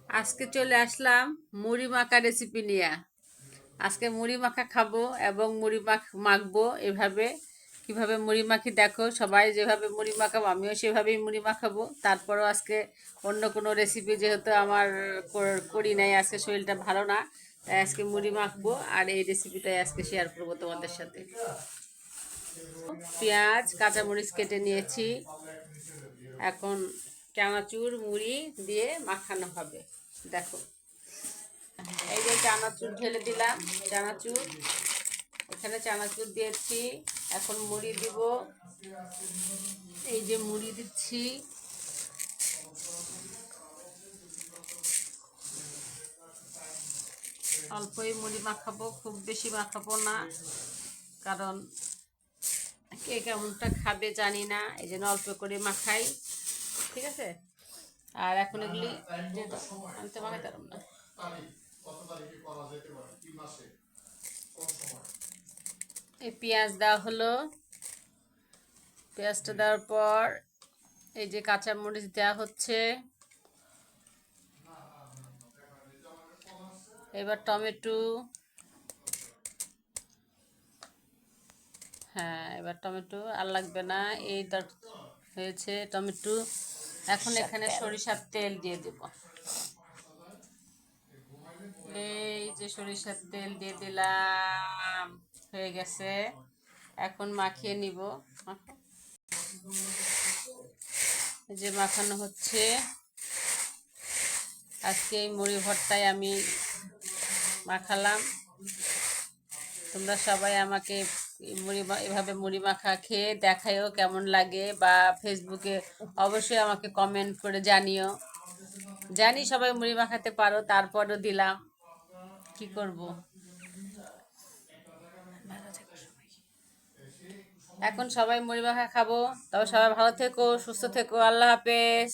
আজকে চলে আসলাম মুড়ি মাখা রেসিপি নিয়ে। আজকে মুড়ি মাখা খাবো এবং মুড়ি মাখবো এভাবে। কিভাবে মুড়ি মাখি দেখো, সবাই যেভাবে মুড়ি মাখাবো আমিও সেভাবেই মুড়ি মাখাবো। তারপরও আজকে অন্য কোনো রেসিপি যেহেতু আমার করি নাই, আজকে শরীরটা ভালো না, তাই আজকে মুড়ি মাখবো আর এই রেসিপিটাই আজকে শেয়ার করবো তোমাদের সাথে। পেঁয়াজ কাঁচামরিচ কেটে নিয়েছি, এখন চানাচুর মুড়ি দিয়ে মাখানো হবে। দেখো, এই যে চানাচুর ঢেলে দিলাম, চানাচুর এখানে চানাচুর দিয়েছি। এখন মুড়ি দিব, এই যে মুড়ি দিচ্ছি। অল্পই মুড়ি মাখাবো, খুব বেশি মাখাবো না, কারণ কে কেমনটা খাবে জানি না, এই জন্য অল্প করে মাখাই। ঠিক আছে, আর এখন এগুলি আনতে মাখাতে পারব না। এই পেঁয়াজ দেওয়া হলো, পেঁয়াজটা দেওয়ার পর এই যে কাঁচামরিচ দেওয়া হচ্ছে। এবার টমেটো, হ্যাঁ এবার টমেটো আর লাগবে না, এই হয়েছে টমেটো। এখন এখানে সরিষার তেল দিয়ে দেব, এই যে সরিষার তেল দিয়ে দিলাম, হয়ে গেছে। এখন মাখিয়ে নিব। যে মাখানো হচ্ছে, আজকে এই মুড়ি ভর্তায় আমি মাখালাম। তোমরা সবাই আমাকে এভাবে মুড়ি মাখা খেয়ে দেখাইও কেমন লাগে, বা ফেসবুকে অবশ্যই আমাকে কমেন্ট করে জানিও। জানি সবাই মুড়ি মাখাতে পারো, তারপরও দিলাম, কি করব। এখন সবাই মুড়ি মাখা খাবো। তবে সবাই ভালো থেকো, সুস্থ থেকো, আল্লাহ হাফেজ।